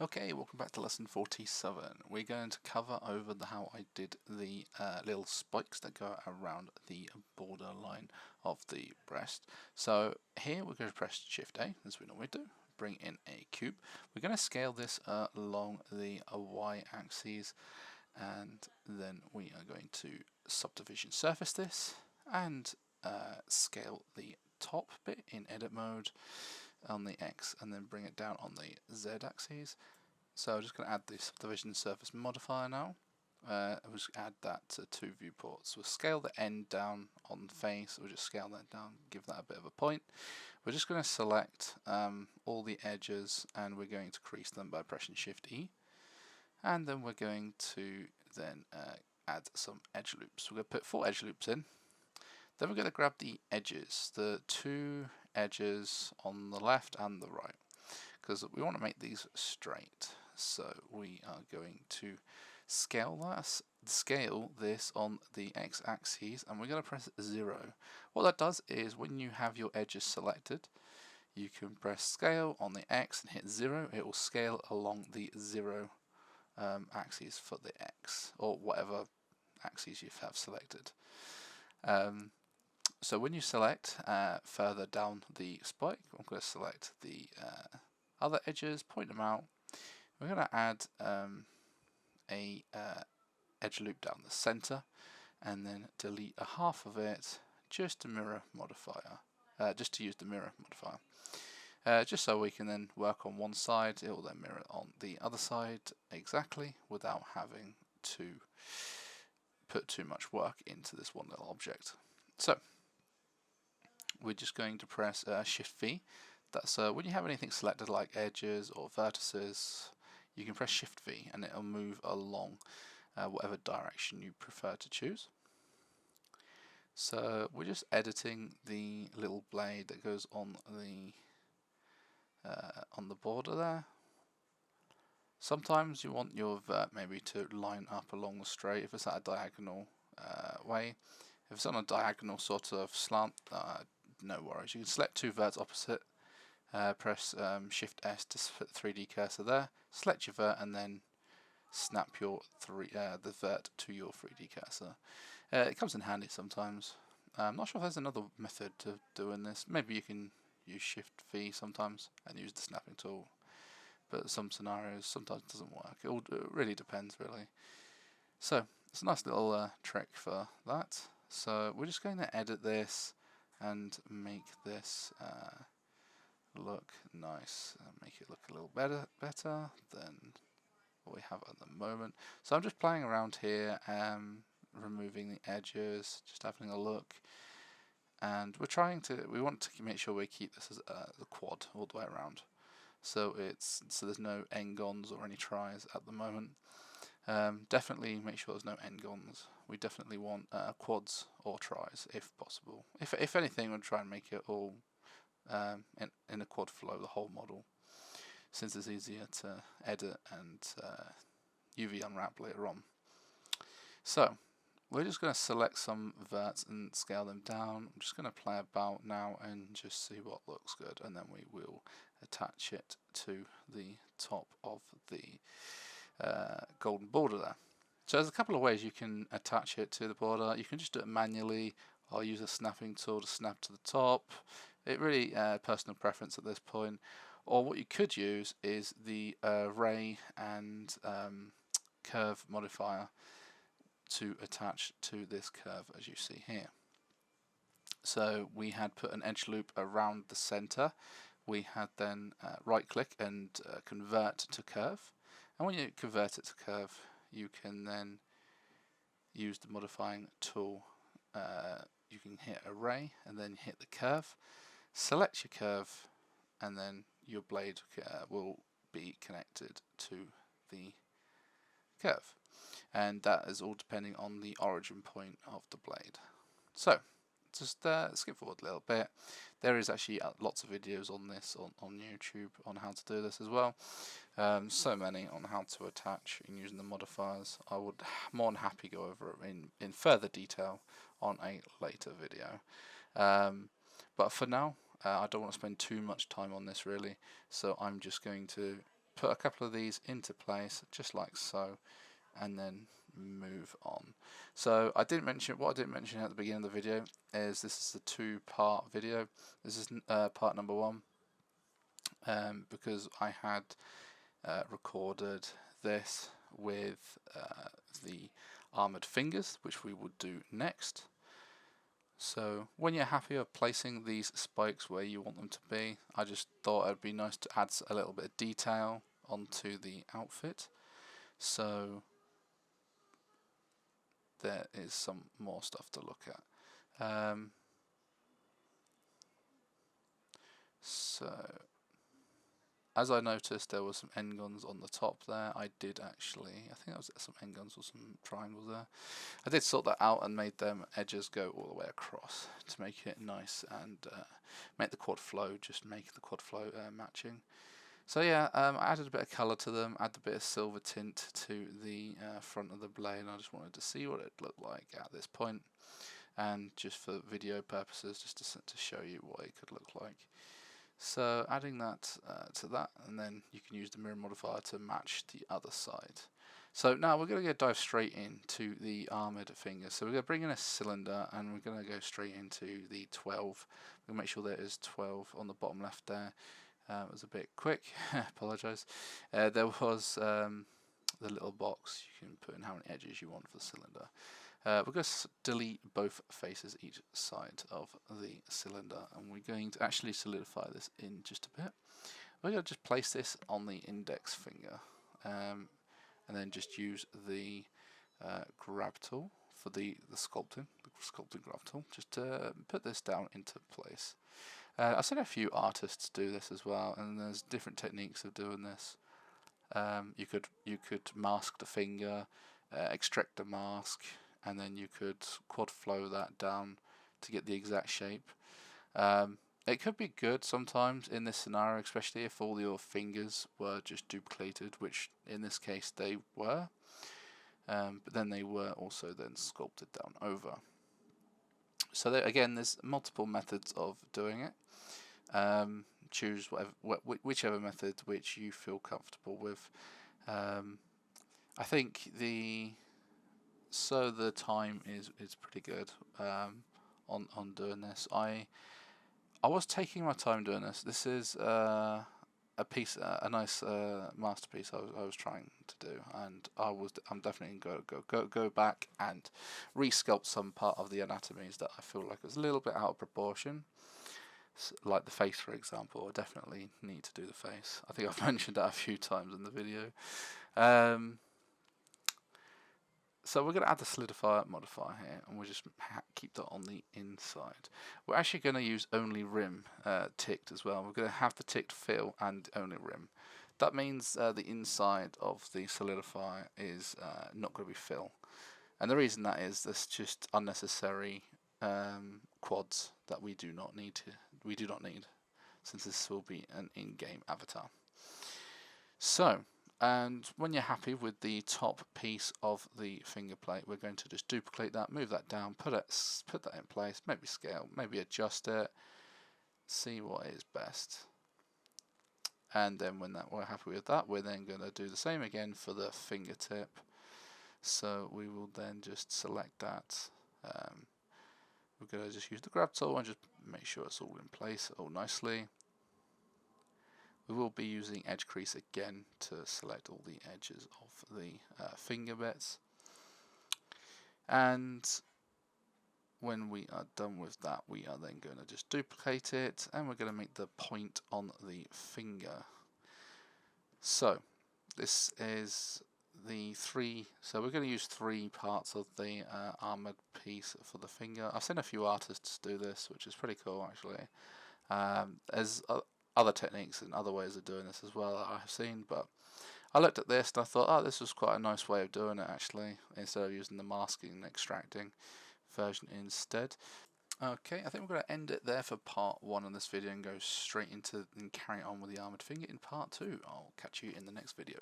Okay, welcome back to lesson 47. We're going to cover over how I did the little spikes that go around the borderline of the breast. So here we're going to press Shift A, as we normally do, bring in a cube. We're going to scale this along the Y axis, and then we are going to subdivision surface this and scale the top bit in edit mode on the X and then bring it down on the Z axis. So I'm just going to add the subdivision surface modifier now. We'll just add that to 2 viewports. We'll scale the end down on the face, we'll just scale that down, give that a bit of a point. We're just going to select all the edges and we're going to crease them by pressing Shift E. And then we're going to then add some edge loops. We're going to put 4 edge loops in. Then we're going to grab the edges, the 2 edges on the left and the right, because we want to make these straight. So we are going to scale this on the x-axis, and we're going to press 0. What that does is when you have your edges selected, you can press scale on the x and hit 0. It will scale along the 0 axis for the x, or whatever axis you have selected. So when you select further down the spike, I'm going to select the other edges, point them out. We're going to add a edge loop down the center, and then delete a half of it just to mirror modifier, just to use the mirror modifier. Just so we can then work on one side, it will then mirror on the other side exactly without having to put too much work into this one little object. So we're just going to press Shift V. That's when you have anything selected like edges or vertices, you can press Shift V and it'll move along whatever direction you prefer to choose. So we're just editing the little blade that goes on the border there. Sometimes you want your vert maybe to line up along the straight if it's at a diagonal way. If it's on a diagonal sort of slant, no worries. You can select 2 verts opposite, press Shift S to put the 3D cursor there, select your vert, and then snap your the vert to your 3D cursor. It comes in handy sometimes. I'm not sure if there's another method to doing this. Maybe you can use Shift V sometimes and use the snapping tool, but some scenarios sometimes it doesn't work. It really depends really. So it's a nice little trick for that. So we're just going to edit this and make this look nice, make it look a little better than what we have at the moment. So I'm just playing around here, removing the edges, just having a look, and we want to make sure we keep this as the quad all the way around. So there's no n-gons or any tries at the moment. Definitely make sure there's no n-gons. We definitely want quads or tries if possible. If anything, we'll try and make it all in a quad flow, the whole model, since it's easier to edit and UV unwrap later on. So we're just going to select some verts and scale them down. I'm just going to play about now and just see what looks good, and then we will attach it to the top of the golden border there. So there's a couple of ways you can attach it to the border. You can just do it manually. I'll use a snapping tool to snap to the top. It really personal preference at this point. Or what you could use is the ray and curve modifier to attach to this curve, as you see here. So we had put an edge loop around the center. We had then right click and convert to curve. And when you convert it to curve, you can then use the modifying tool. You can hit array and then hit the curve, select your curve, and then your blade will be connected to the curve, and that is all depending on the origin point of the blade. So just skip forward a little bit. There is actually lots of videos on this on YouTube on how to do this as well. So many on how to attach and using the modifiers. I would more than happy go over it in further detail on a later video. But for now, I don't want to spend too much time on this really, so I'm just going to put a couple of these into place just like so, and then move on. So what I didn't mention at the beginning of the video is this is a two-part video. This is part number one, because I had recorded this with the armoured fingers, which we would do next. So when you're happy of placing these spikes where you want them to be, I just thought it'd be nice to add a little bit of detail onto the outfit. So there is some more stuff to look at. So as I noticed, there was some end guns on the top there. I think that was some end guns or some triangles there. I did sort that out and made them edges go all the way across to make it nice and make the quad flow, matching. So yeah, I added a bit of colour to them, added a bit of silver tint to the front of the blade, and I just wanted to see what it looked like at this point, and just for video purposes, just to show you what it could look like. So adding that to that, and then you can use the mirror modifier to match the other side. So now we're going to dive straight into the armoured fingers. So we're going to bring in a cylinder and we're going to go straight into the 12. We're going to make sure there is 12 on the bottom left there. It was a bit quick, apologise. There was the little box, you can put in how many edges you want for the cylinder. We're going to delete both faces each side of the cylinder, and we're going to actually solidify this in just a bit. We're going to just place this on the index finger, and then just use the grab tool for the sculpting grab tool, just to put this down into place. I've seen a few artists do this as well, and there's different techniques of doing this. You could mask the finger, extract the mask, and then you could quad flow that down to get the exact shape. It could be good sometimes in this scenario, especially if all your fingers were just duplicated, which in this case they were, but then they were also then sculpted down over. So again, there's multiple methods of doing it. Choose whichever method which you feel comfortable with. I think the time is pretty good on doing this. I was taking my time doing this. This is a nice masterpiece I was trying to do, and I'm definitely going to go back and resculpt some part of the anatomies that I feel like was a little bit out of proportion. Like the face, for example. I definitely need to do the face. I think I've mentioned that a few times in the video. So we're going to add the solidifier modifier here, and we'll just keep that on the inside. We're actually going to use only rim ticked as well. We're going to have the ticked fill and only rim. That means the inside of the solidifier is not going to be fill. And the reason that is, there's just unnecessary quads that we do not need, since this will be an in-game avatar. So, and when you're happy with the top piece of the finger plate, we're going to just duplicate that, move that down, put that in place, maybe scale, maybe adjust it, see what is best. And then when we're happy with that, we're then going to do the same again for the fingertip. So we will then just select that. We're going to just use the grab tool and just make sure it's all in place all nicely. We will be using edge crease again to select all the edges of the finger bits. And when we are done with that, we are then going to just duplicate it, and we're going to make the point on the finger. So this is the so we're going to use 3 parts of the armoured piece for the finger. I've seen a few artists do this, which is pretty cool actually. There's other techniques and other ways of doing this as well that I've seen, but I looked at this and I thought, oh, this was quite a nice way of doing it actually, instead of using the masking and extracting version instead. Okay, I think we're going to end it there for part 1 of this video and go straight into and carry on with the armoured finger in part 2. I'll catch you in the next video.